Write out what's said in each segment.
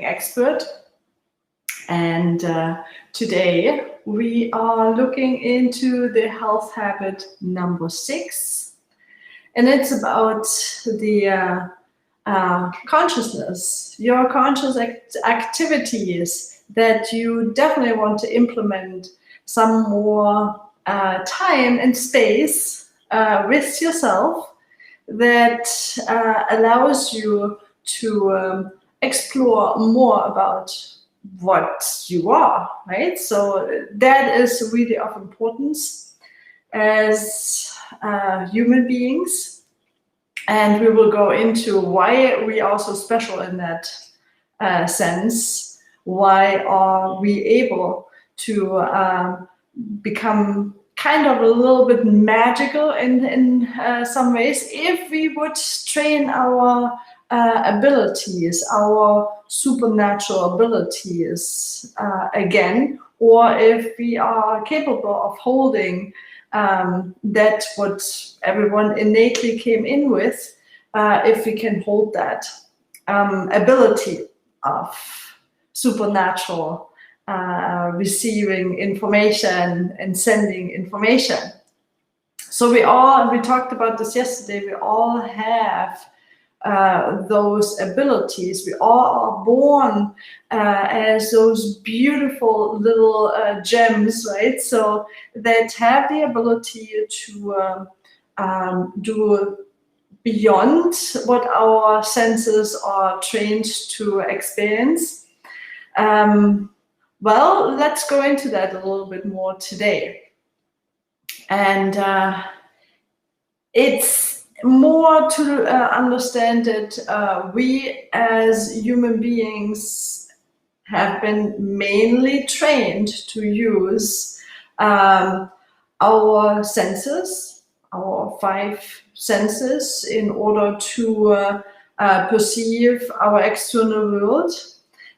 expert. And today we are looking into the health habit number 6. And it's about the consciousness, your conscious activities that you definitely want to implement some more time and space with yourself that allows you to explore more about what you are, right? So that is really of importance as human beings. And we will go into why we are so special in that sense. Why are we able to become kind of a little bit magical in some ways if we would train our abilities, our supernatural abilities again, or if we are capable of holding that what everyone innately came in with, if we can hold that ability of supernatural receiving information and sending information. So we talked about this yesterday, we all have those abilities. We all are born as those beautiful little gems, right? So that have the ability to do beyond what our senses are trained to experience. Well, let's go into that a little bit more today. And it's more to understand that we as human beings have been mainly trained to use our senses, our 5 senses, in order to perceive our external world.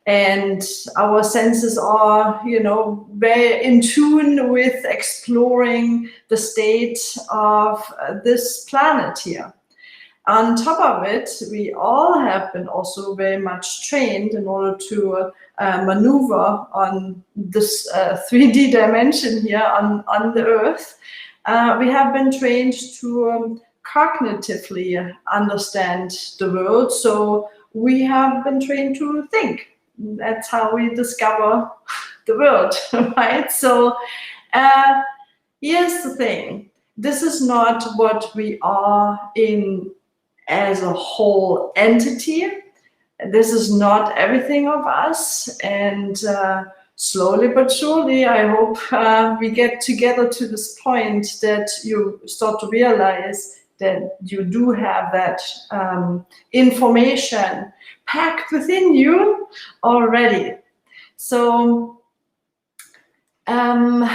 And our senses are, very in tune with exploring the state of this planet here. On top of it, we all have been also very much trained in order to maneuver on this 3D dimension here on the Earth. We have been trained to cognitively understand the world. So we have been trained to think. That's how we discover the world, right? So here's the thing. This is not what we are in as a whole entity. This is not everything of us. And slowly but surely, I hope we get together to this point that you start to realize that you do have that information packed within you already. So the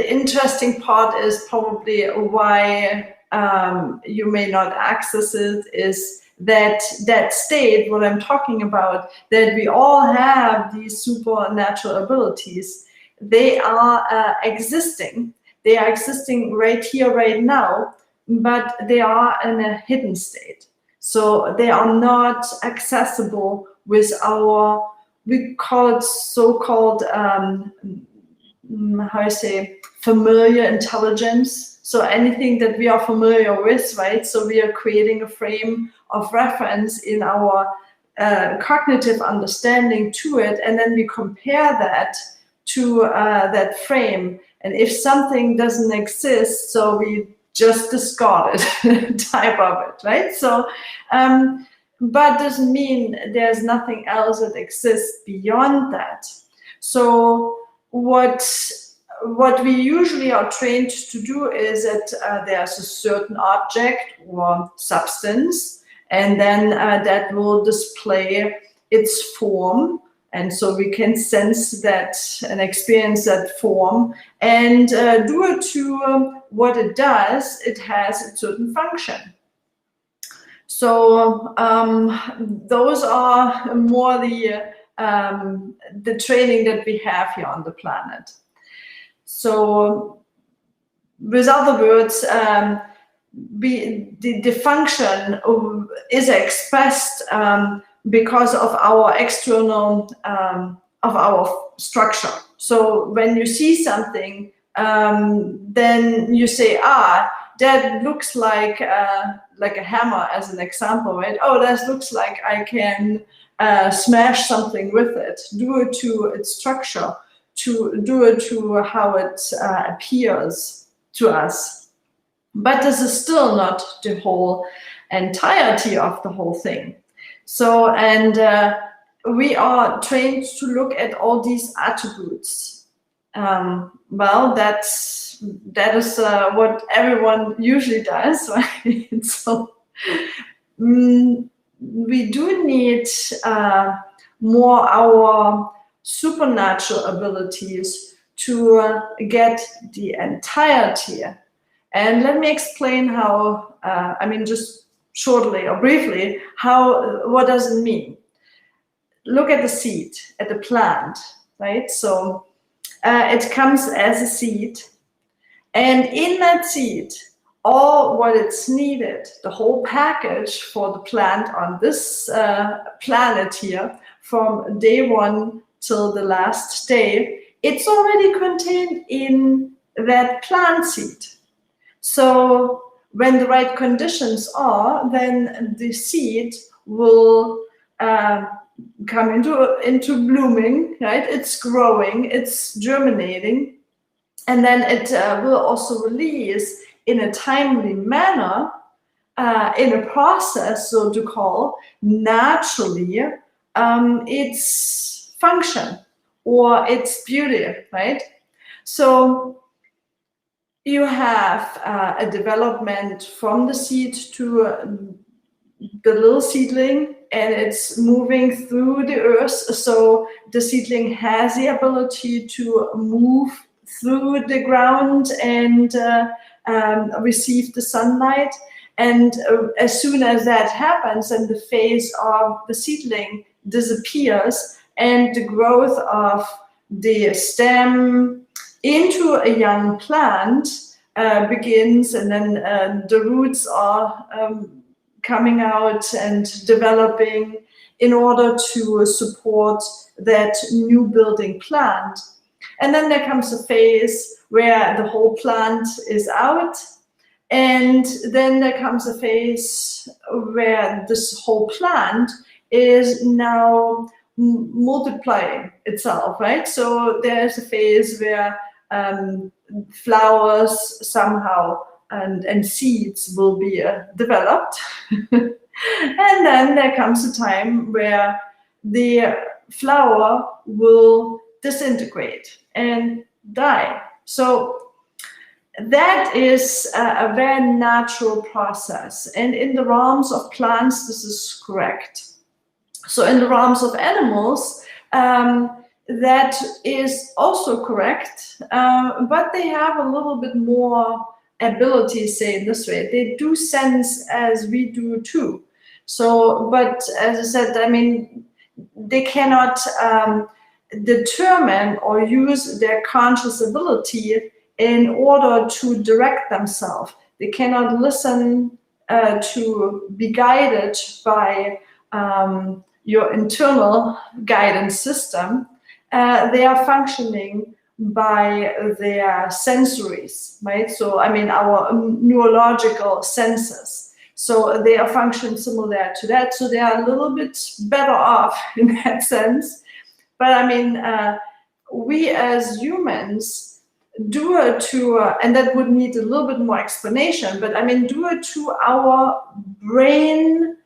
interesting part is probably why you may not access it is that state, what I'm talking about, that we all have these supernatural abilities. They are existing. They are existing right here, right now, but they are in a hidden state. So they are not accessible with our, we call it so-called, familiar intelligence. So anything that we are familiar with, right? So we are creating a frame of reference in our cognitive understanding to it, and then we compare that to that frame. And if something doesn't exist, so we just discard it, type of it, right? So, but doesn't mean there's nothing else that exists beyond that. So what we usually are trained to do is that there's a certain object or substance, and then that will display its form. And so we can sense that and experience that form, and due to what it does, it has a certain function. So those are more the training that we have here on the planet. So with other words, the function is expressed because of our external, of our structure. So when you see something, then you say, that looks like a hammer, as an example, right? Oh, that looks like I can smash something with it. Do it to its structure, to do it to how it appears to us. But this is still not the whole entirety of the whole thing. So, and we are trained to look at all these attributes. Well, that is what everyone usually does, right? So we do need more our supernatural abilities to get the entirety. And let me explain how, just shortly or briefly, what does it mean? Look at the seed, at the plant, right? So it comes as a seed, and in that seed, all what it's needed, the whole package for the plant on this planet here, from day one till the last day, it's already contained in that plant seed. So when the right conditions are, then the seed will come into blooming, right? It's growing, it's germinating, and then it will also release in a timely manner, in a process, so to call, naturally, its function or its beauty, right? So you have a development from the seed to the little seedling, and it's moving through the earth. So the seedling has the ability to move through the ground and receive the sunlight. And as soon as that happens, and the phase of the seedling disappears, and the growth of the stem into a young plant begins, and then the roots are coming out and developing in order to support that new building plant. And then there comes a phase where the whole plant is out, and then there comes a phase where this whole plant is now multiplying itself, right? So there's a phase where flowers somehow and seeds will be developed. And then there comes a time where the flower will disintegrate and die. So that is a very natural process. And in the realms of plants, this is correct. So in the realms of animals, that is also correct, but they have a little bit more ability, say in this way. They do sense as we do too. So, but as I said, I mean, they cannot determine or use their conscious ability in order to direct themselves. They cannot listen to be guided by your internal guidance system. They are functioning by their sensories, right? So, I mean, our neurological senses. So they are functioning similar to that. So they are a little bit better off in that sense. But I mean, we as humans do it to, and that would need a little bit more explanation, but I mean, do it to our brain,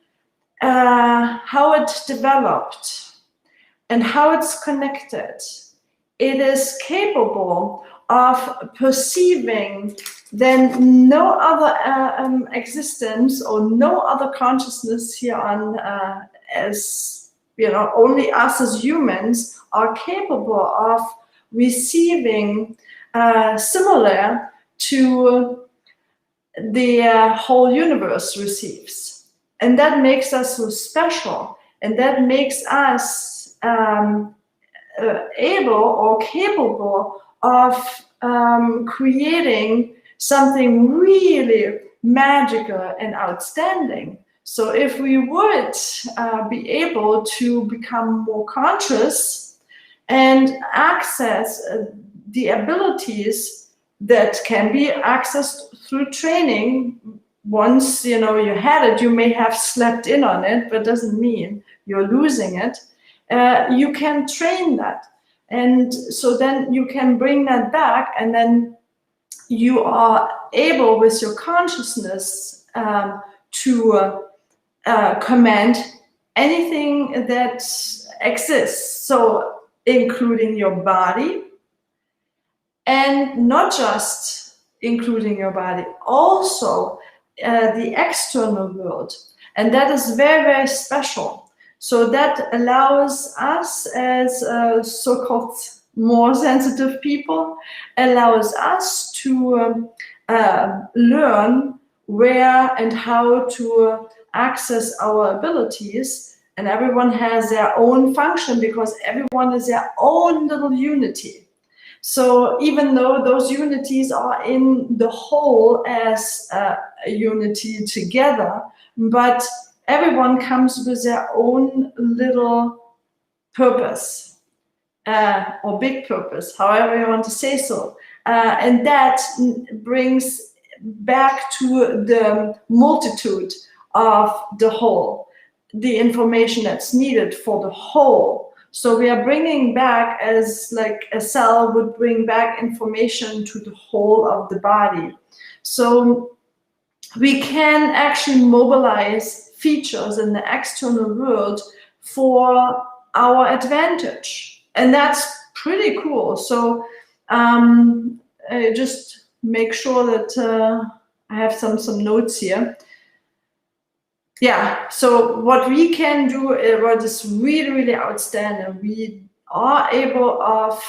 how it developed and how it's connected. It is capable of perceiving then no other existence or no other consciousness here on, as you know, only us as humans are capable of receiving similar to the whole universe receives. And that makes us so special, and that makes us able or capable of creating something really magical and outstanding. So if we would be able to become more conscious and access the abilities that can be accessed through training, once you had it, you may have slept in on it, but doesn't mean you're losing it. You can train that, and so then you can bring that back, and then you are able with your consciousness to command anything that exists, so including your body, and not just including your body, also the external world. And that is very, very special. So that allows us as so-called more sensitive people, allows us to learn where and how to access our abilities. And everyone has their own function, because everyone is their own little unity. So even though those unities are in the whole as a unity together, but everyone comes with their own little purpose, or big purpose, however you want to say so. And that brings back to the multitude of the whole, the information that's needed for the whole. So we are bringing back, as like a cell would bring back information to the whole of the body. So we can actually mobilize features in the external world for our advantage. And that's pretty cool. So just make sure that I have some notes here. Yeah, so what we can do, what is really, really outstanding, we are able of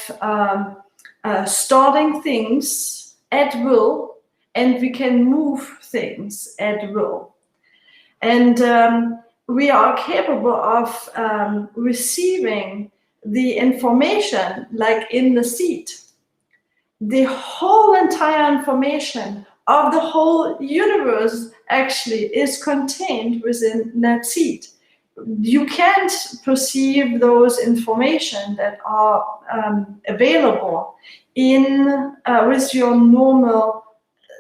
starting things at will, and we can move things at will. And we are capable of receiving the information like in the seed. The whole entire information of the whole universe actually is contained within that seed. You can't perceive those information that are available in with your normal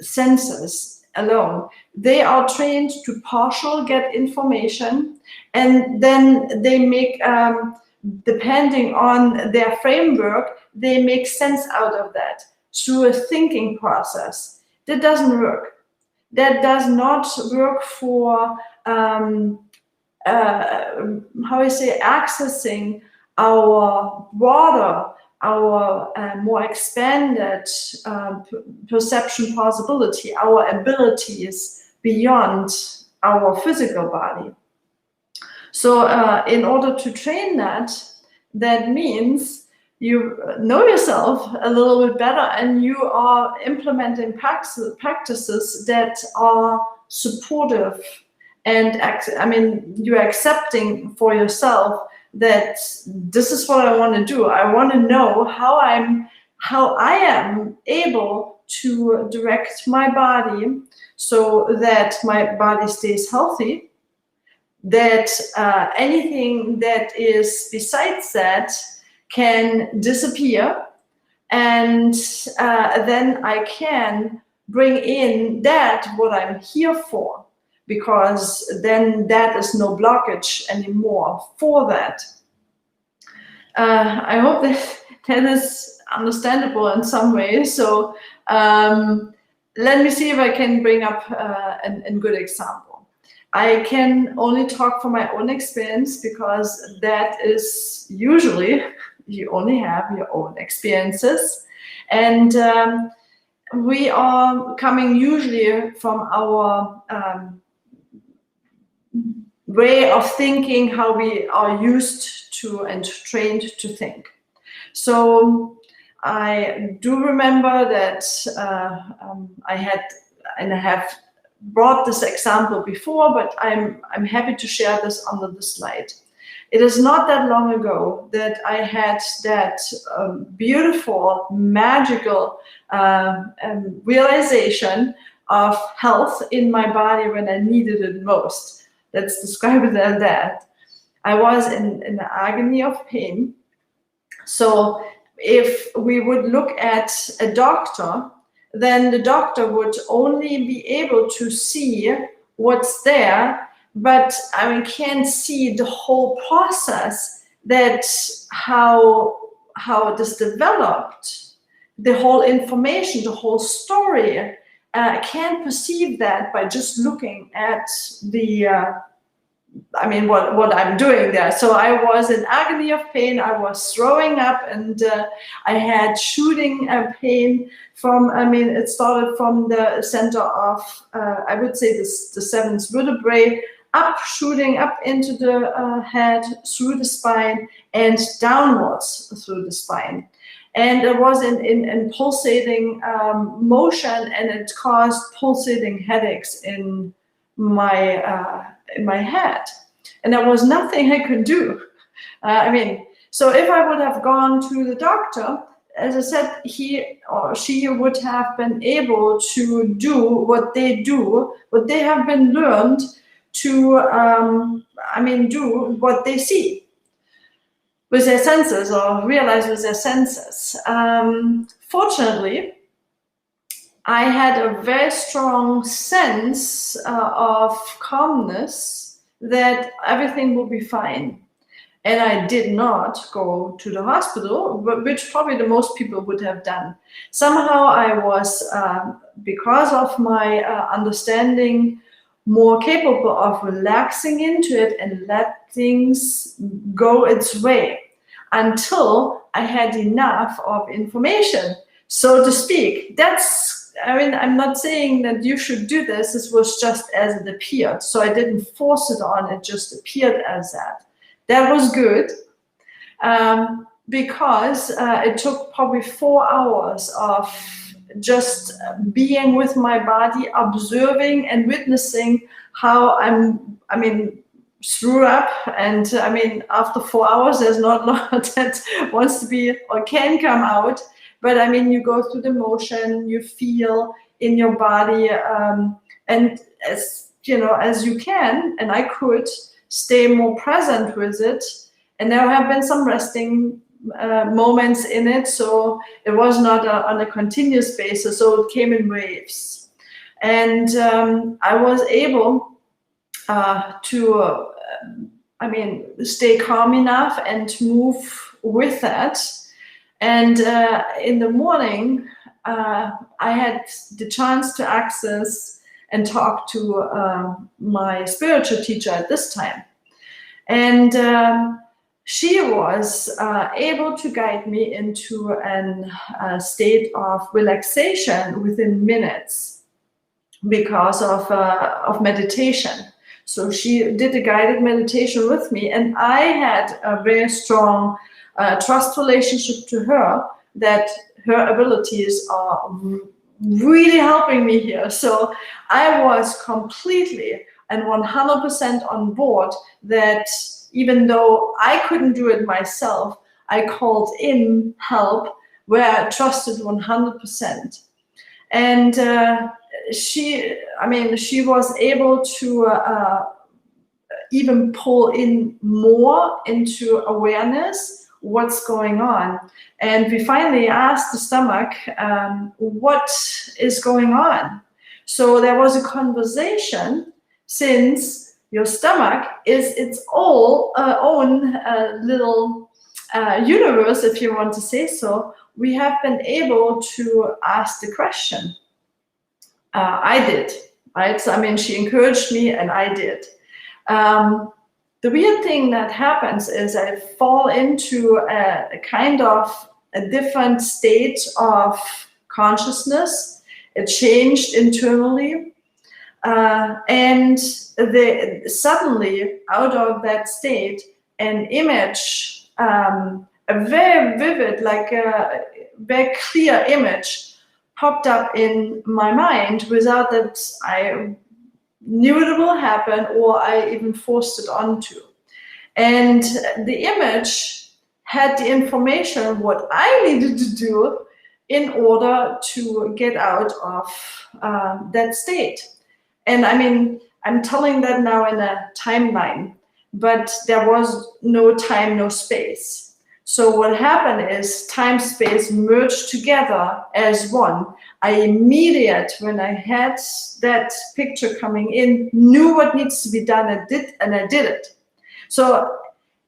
senses alone. They are trained to partial get information, and then they make, depending on their framework, they make sense out of that through a thinking process. That doesn't work. That does not work for how you say, accessing our broader, our more expanded perception possibility, our abilities beyond our physical body. So in order to train that, that means you know yourself a little bit better, and you are implementing practices that are supportive. And I mean, you're accepting for yourself that this is what I want to do. I want to know how I am able to direct my body so that my body stays healthy, that anything that is besides that can disappear, and then I can bring in that what I'm here for, because then that is no blockage anymore for that. I hope that is understandable in some way. So let me see if I can bring up a good example. I can only talk from my own experience, because that is usually, you only have your own experiences. And we are coming usually from our way of thinking, how we are used to and trained to think. So I do remember that I had, and I have brought this example before, but I'm happy to share this under the slide. It is not that long ago that I had that beautiful, magical realization of health in my body when I needed it most. Let's describe it as that. I was in an agony of pain. So if we would look at a doctor, then the doctor would only be able to see what's there, but I mean, can't see the whole process, that how it is developed, the whole information, the whole story. Can't perceive that by just looking at the what I'm doing there. So I was in agony of pain. I was throwing up, and I had shooting pain from, it started from the center of, I would say the seventh vertebrae, shooting up into the head, through the spine, and downwards through the spine. And it was in pulsating motion, and it caused pulsating headaches in my head, and there was nothing I could do. So if I would have gone to the doctor, as I said, he or she would have been able to do what they have been learned to, do what they see with their senses, or realize with their senses. Fortunately, I had a very strong sense of calmness, that everything will be fine. And I did not go to the hospital, which probably the most people would have done. Somehow I was, because of my understanding, more capable of relaxing into it and let things go its way, until I had enough of information, so to speak. I'm not saying that you should do this. This was just as it appeared. So I didn't force it on. It just appeared as that. That was good, because it took probably 4 hours of just being with my body, observing and witnessing how threw up. And after 4 hours, there's not a lot that wants to be or can come out. But you go through the motion, you feel in your body, and as you can, and I could stay more present with it. And there have been some resting moments in it, so it was not on a continuous basis, so it came in waves. And I was able to stay calm enough and move with that. And in the morning, I had the chance to access and talk to my spiritual teacher at this time. And she was able to guide me into a state of relaxation within minutes, because of meditation. So she did a guided meditation with me, and I had a very strong trust relationship to her, that her abilities are really helping me here. So I was completely and 100% on board that even though I couldn't do it myself, I called in help where I trusted 100%. And she was able to even pull in more into awareness what's going on. And we finally asked the stomach, what is going on? So there was a conversation, since your stomach is its own little universe, if you want to say so. We have been able to ask the question. I did, right? So, she encouraged me, and I did. The weird thing that happens is I fall into a kind of a different state of consciousness. It changed internally. And suddenly, out of that state, an image, a very vivid, like a very clear image, popped up in my mind without that I knew it will happen, or I even forced it onto. And the image had the information what I needed to do in order to get out of that state. And I'm telling that now in a timeline, but there was no time, no space. So what happened is time, space merged together as one. I immediate, when I had that picture coming in, knew what needs to be done and I did it. So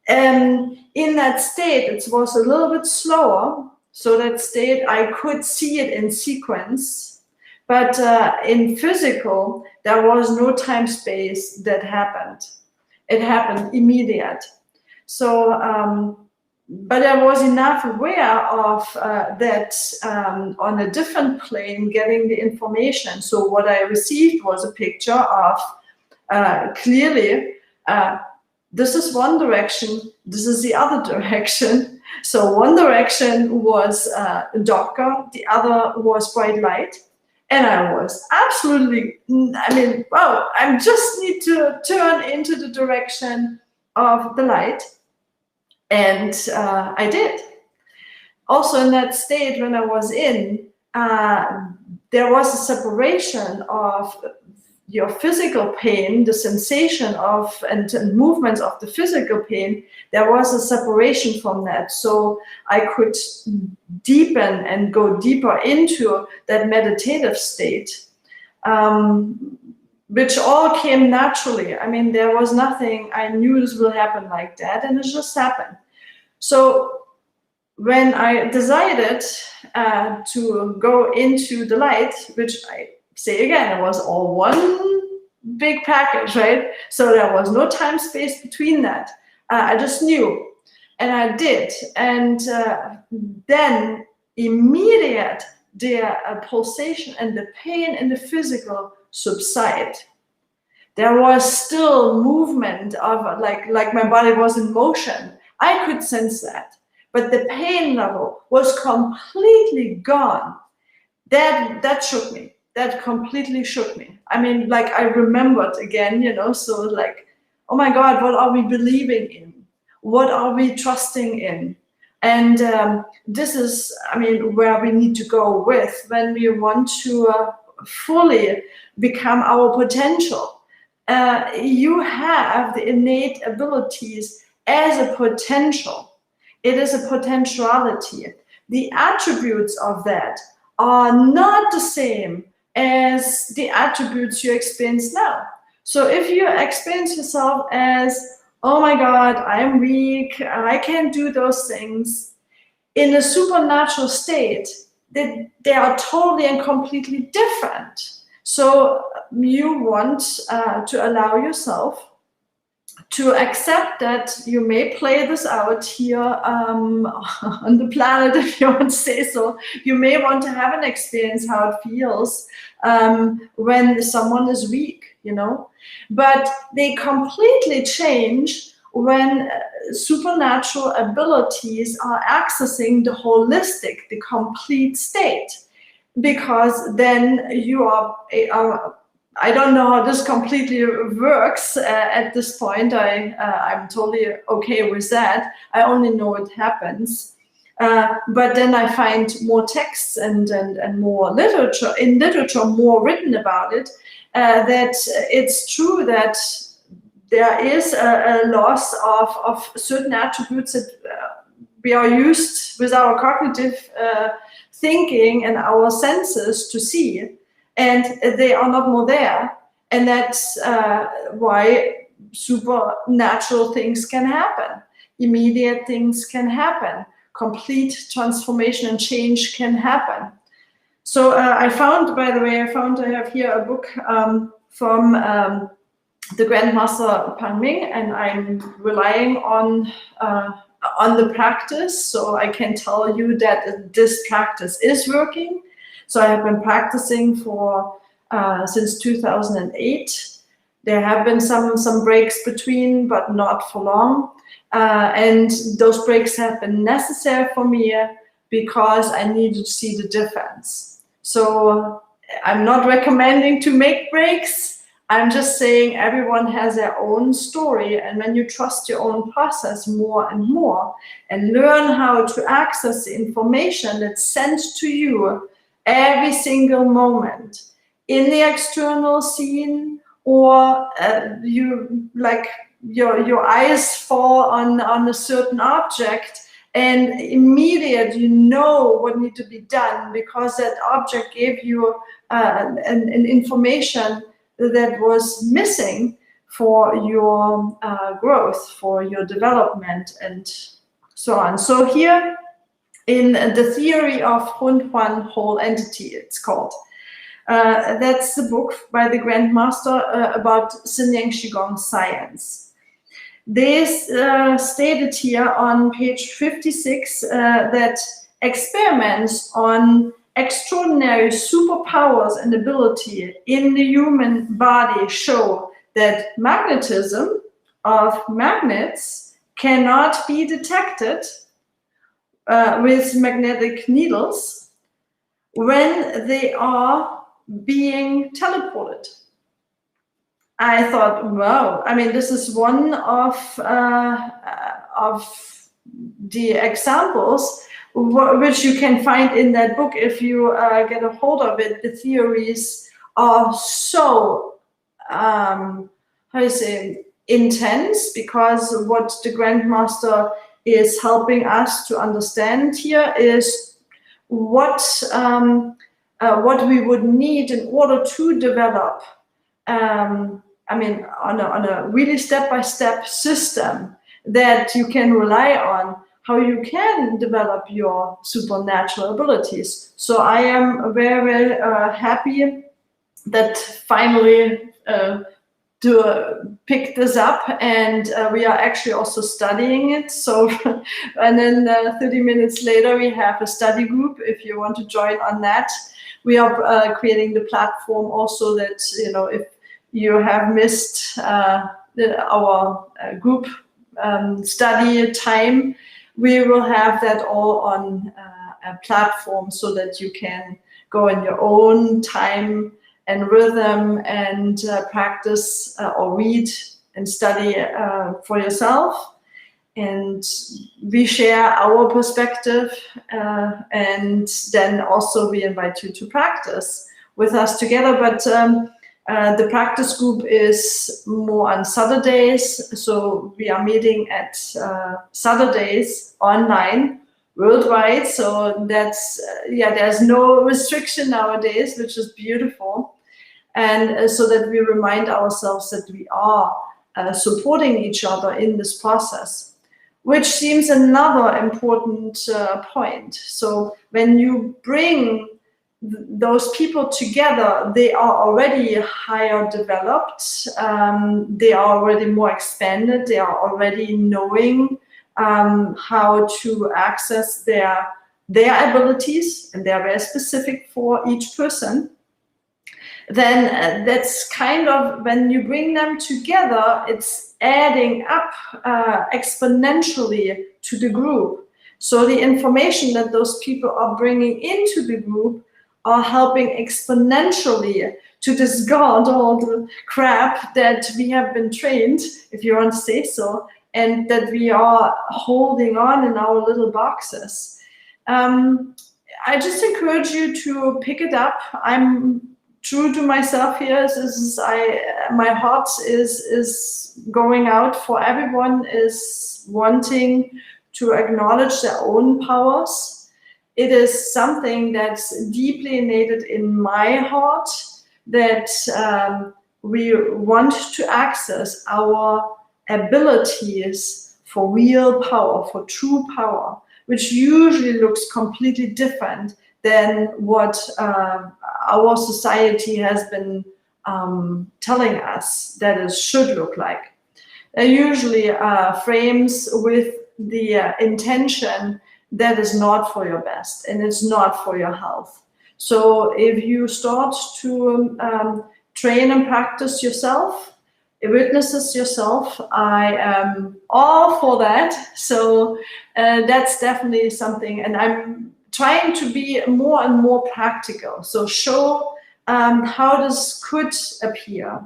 in that state, it was a little bit slower. So that state, I could see it in sequence, but in physical, there was no time space that happened. It happened immediate. So, but I was enough aware of that on a different plane, getting the information. So what I received was a picture of clearly, this is one direction, this is the other direction. So one direction was darker, the other was bright light. And I was absolutely, I mean, wow, I just need to turn into the direction of the light. And I did. Also in that state, when I was in, there was a separation of your physical pain, the sensation of and movements of the physical pain. There was a separation from that. So I could deepen and go deeper into that meditative state, which all came naturally. I mean, there was nothing, I knew this will happen like that, and it just happened. So when I decided to go into the light, which I say again, it was all one big package, right? So there was no time space between that. I just knew, and I did. And then immediate the pulsation and the pain in the physical subside. There was still movement of like my body was in motion. I could sense that, but the pain level was completely gone. That shook me. That completely shook me. I mean, like I remembered again, you know, so like, oh my God, what are we believing in? What are we trusting in? And this is, I mean, where we need to go with when we want to fully become our potential. You have the innate abilities as a potential. It is a potentiality. The attributes of that are not the same as the attributes you experience now. So if you experience yourself as, oh my God, I'm weak, I can't do those things, in a supernatural state, they are totally and completely different. So you want to allow yourself to accept that you may play this out here on the planet, if you want to say so. You may want to have an experience how it feels when someone is weak, you know. But they completely change when supernatural abilities are accessing the holistic, the complete state. Because then you are I don't know how this completely works at this point. I'm totally okay with that. I only know it happens. But then I find more texts and more literature, in literature more written about it, that it's true that there is a loss of certain attributes that we are used with our cognitive thinking and our senses to see. And they are not more there. And that's why supernatural things can happen. Immediate things can happen. Complete transformation and change can happen. So I found, by the way, I have here a book from the Grandmaster Pan Ming, and I'm relying on the practice. So I can tell you that this practice is working. So I have been practicing for since 2008. There have been some breaks between, but not for long. And those breaks have been necessary for me because I needed to see the difference. So I'm not recommending to make breaks. I'm just saying everyone has their own story. And when you trust your own process more and more and learn how to access the information that's sent to you every single moment in the external scene or you like your eyes fall on a certain object, and immediate you know what needs to be done because that object gave you an information that was missing for your growth, for your development, and so on. So here in the theory of Hunhuan whole entity, it's called. That's the book by the Grandmaster about Sinyang Qigong science. They stated here on page 56 that experiments on extraordinary superpowers and ability in the human body show that magnetism of magnets cannot be detected with magnetic needles when they are being teleported. I thought, wow, I mean, this is one of the examples which you can find in that book if you get a hold of it. The theories are so, how do you say, intense, because what the Grandmaster is helping us to understand here is what we would need in order to develop I mean, on a really step-by-step system that you can rely on, how you can develop your supernatural abilities. So I am very, very happy that finally to pick this up, and we are actually also studying it. So, and then 30 minutes later, we have a study group if you want to join on that. We are creating the platform also that, you know, if you have missed our group study time, we will have that all on a platform so that you can go in your own time and rhythm and practice or read and study for yourself. And we share our perspective, and then also we invite you to practice with us together. But the practice group is more on Saturdays, so we are meeting at Saturdays online worldwide. So that's there's no restriction nowadays, which is beautiful, and so that we remind ourselves that we are supporting each other in this process, which seems another important point. So when you bring those people together, they are already higher developed, they are already more expanded, they are already knowing how to access their abilities, and they are very specific for each person. Then that's kind of, when you bring them together, it's adding up exponentially to the group. So the information that those people are bringing into the group are helping exponentially to discard all the crap that we have been trained, if you want to say so, and that we are holding on in our little boxes. I just encourage you to pick it up. I'm true to myself here. My heart is going out for everyone is wanting to acknowledge their own powers. It is something that's deeply innate in my heart, that we want to access our abilities for real power, for true power, which usually looks completely different than what our society has been telling us that it should look like. Usually frames with the intention that is not for your best, and it's not for your health. So if you start to train and practice yourself, witnesses yourself, I am all for that. So that's definitely something, and I'm trying to be more and more practical. So show how this could appear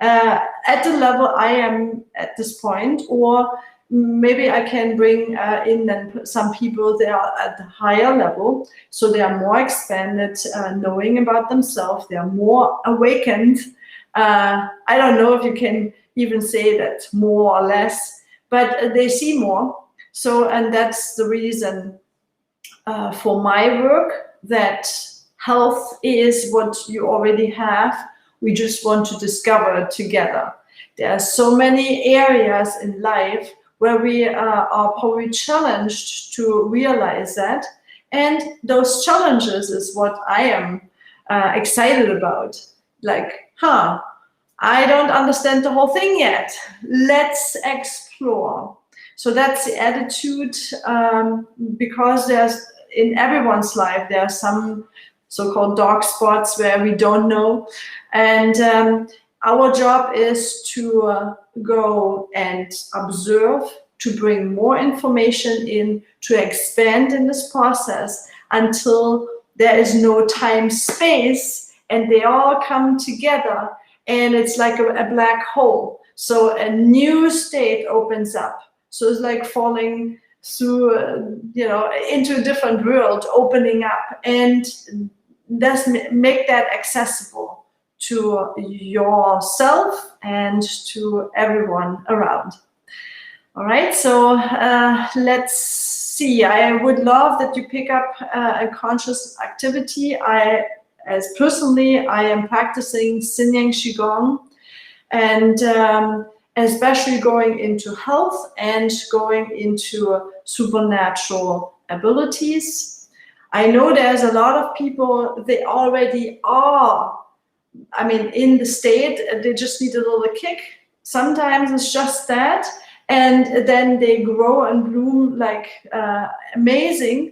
at the level I am at this point, or maybe I can bring in then some people that are at the higher level, so they are more expanded, knowing about themselves, they are more awakened, I don't know if you can even say that more or less, but they see more. So, and that's the reason for my work, that health is what you already have. We just want to discover it together. There are so many areas in life where we are probably challenged to realize that. And those challenges is what I am excited about. Like, I don't understand the whole thing yet. Let's explore. So that's the attitude, because there's, in everyone's life, there are some so-called dark spots where we don't know. And our job is to go and observe, to bring more information in, to expand in this process until there is no time space and they all come together, and it's like a black hole. So a new state opens up. So it's like falling through, into a different world, opening up, and let's make that accessible to yourself and to everyone around. All right, so let's see. I would love that you pick up a conscious activity. I am practicing Sin Yang Qigong, and especially going into health and going into supernatural abilities. I know there's a lot of people, they already are, in the state, they just need a little kick. Sometimes it's just that, and then they grow and bloom like amazing.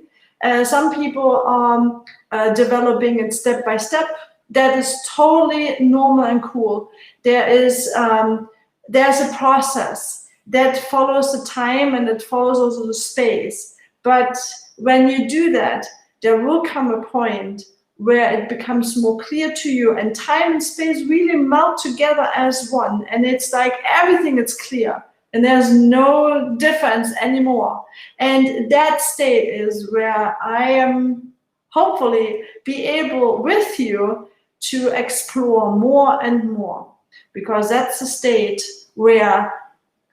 Some people are developing it step by step. That is totally normal and cool. There's a process that follows the time, and it follows also the space. But when you do that, there will come a point where it becomes more clear to you, and time and space really melt together as one, and it's like everything is clear and there's no difference anymore. And that state is where I am hopefully be able with you to explore more and more, because that's the state where,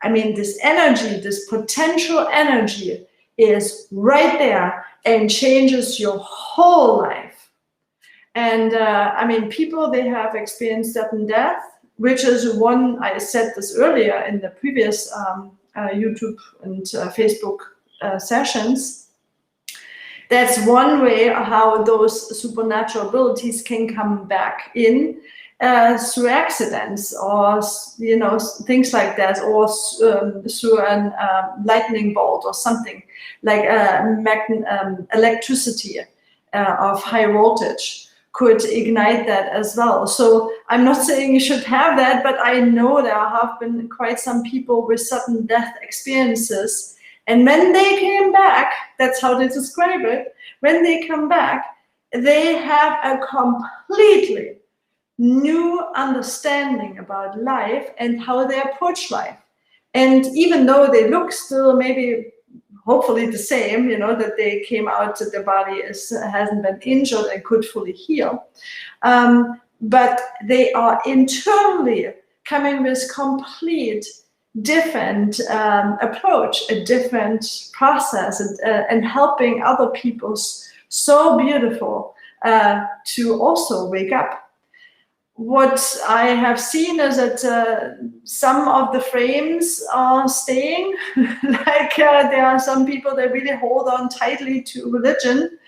this energy, this potential energy is right there and changes your whole life. And people, they have experienced certain death, which is one, I said this earlier in the previous YouTube and Facebook sessions. That's one way how those supernatural abilities can come back in through accidents, or things like that, or through an lightning bolt or something like electricity of high voltage could ignite that as well. So I'm not saying you should have that, but I know there have been quite some people with sudden death experiences, and when they came back, that's how they describe it, when they come back, they have a completely new understanding about life and how they approach life. And even though they look still maybe hopefully the same, that they came out, that their body hasn't been injured and could fully heal, but they are internally coming with complete different approach, a different process, and helping other people so beautiful to also wake up. What I have seen is that some of the frames are staying, like there are some people that really hold on tightly to religion.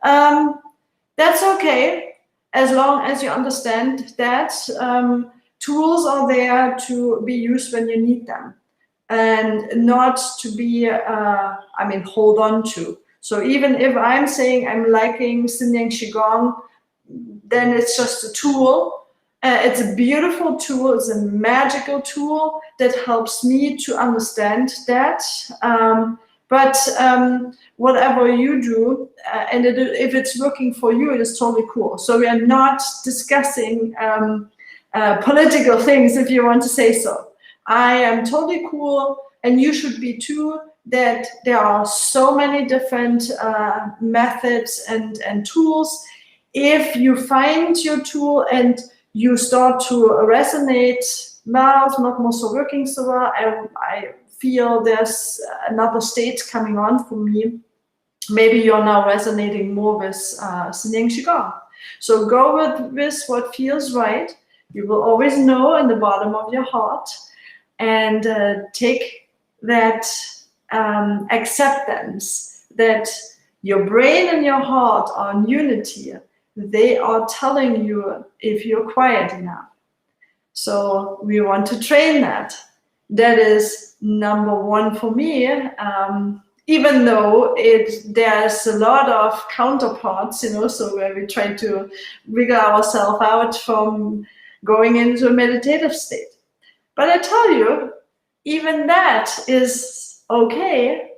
That's okay, as long as you understand that tools are there to be used when you need them, and not to be, hold on to. So even if I'm saying I'm liking Sin Yang Qigong, then it's just a tool. It's a beautiful tool. It's a magical tool that helps me to understand that. But whatever you do, and if it's working for you, it is totally cool. So we are not discussing political things, if you want to say so. I am totally cool, and you should be too, that there are so many different methods and tools. If you find your tool and you start to resonate, well, it's not more so working so well, I feel there's another state coming on for me. Maybe you're now resonating more with Sin Yang Qigong. So go with what feels right. You will always know in the bottom of your heart, and take that acceptance that your brain and your heart are in unity. They are telling you if you're quiet enough. So we want to train that. That is number one for me. Even though there's a lot of counterparts, so where we try to wiggle ourselves out from going into a meditative state. But I tell you, even that is okay,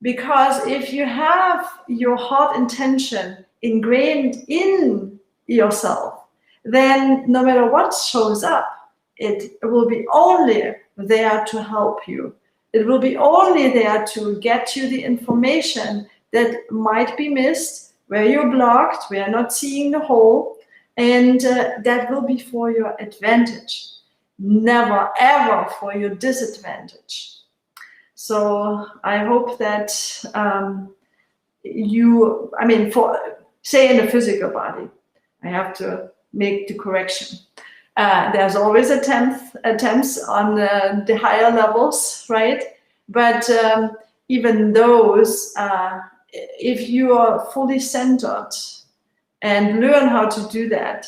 because if you have your heart intention ingrained in yourself, then no matter what shows up, it will be only there to help you. It will be only there to get you the information that might be missed, where you're blocked, where you're not seeing the whole, and that will be for your advantage. Never, ever for your disadvantage. So I hope that say in the physical body, I have to make the correction. There's always attempts on the higher levels, right? But even those, if you are fully centered and learn how to do that,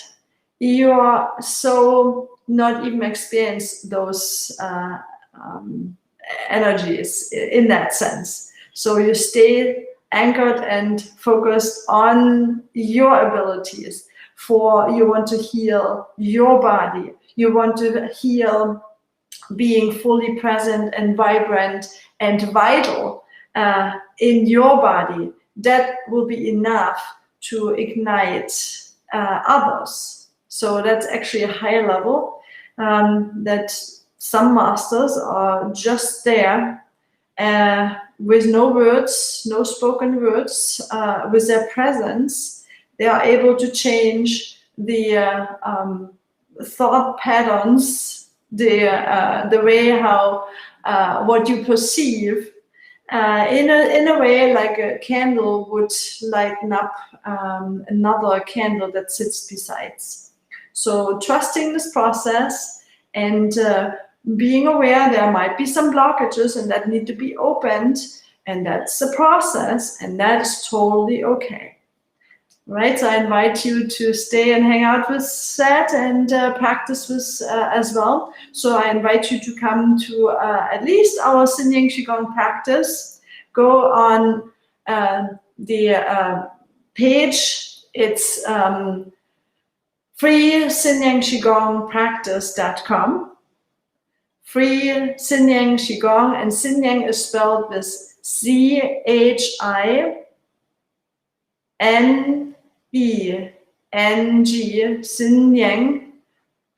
you are so not even experience those energies in that sense. So you stay anchored and focused on your abilities. You want to heal your body. You want to heal being fully present and vibrant and vital in your body. That will be enough to ignite others. So that's actually a higher level that some masters are just there with no words, no spoken words, with their presence. They are able to change the thought patterns, the way how what you perceive in a way like a candle would lighten up another candle that sits besides. So trusting this process and being aware there might be some blockages and that need to be opened, and that's the process, and that is totally okay. Right, so I invite you to stay and hang out with Seth and practice with as well. So I invite you to come to at least our Sin Yang Qigong practice. Go on the page. It's free Sin Yang Qigong practice.com. Free Sin Yang Qigong, and Sin Yang is spelled with C-H-I-N-E-N-G, Sin Yang.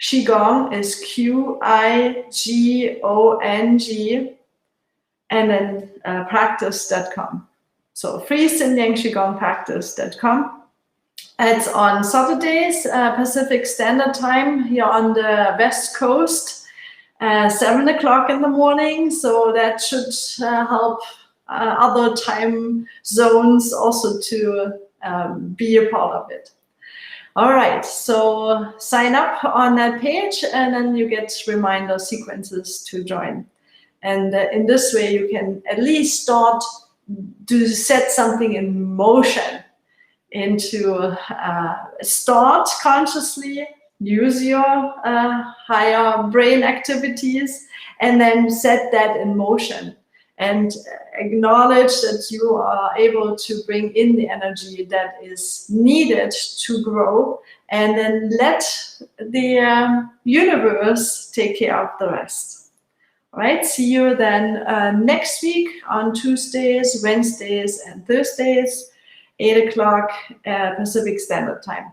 Qigong is Q-I-G-O-N-G, and then practice.com. So free Sin Yang Qigong practice.com. It's on Saturdays, Pacific Standard Time here on the West Coast, 7 o'clock in the morning. So that should help other time zones also to be a part of it. All right, so sign up on that page and then you get reminder sequences to join. And in this way, you can at least start to set something in motion, into start consciously, use your higher brain activities, and then set that in motion. And acknowledge that you are able to bring in the energy that is needed to grow, and then let the universe take care of the rest. All right, see you then next week on Tuesdays, Wednesdays, and Thursdays, 8 o'clock Pacific Standard Time.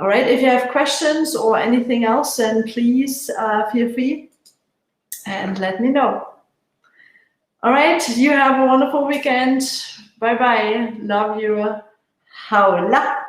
All right, if you have questions or anything else, then please feel free and let me know. All right, you have a wonderful weekend. Bye-bye. Love you. Haola.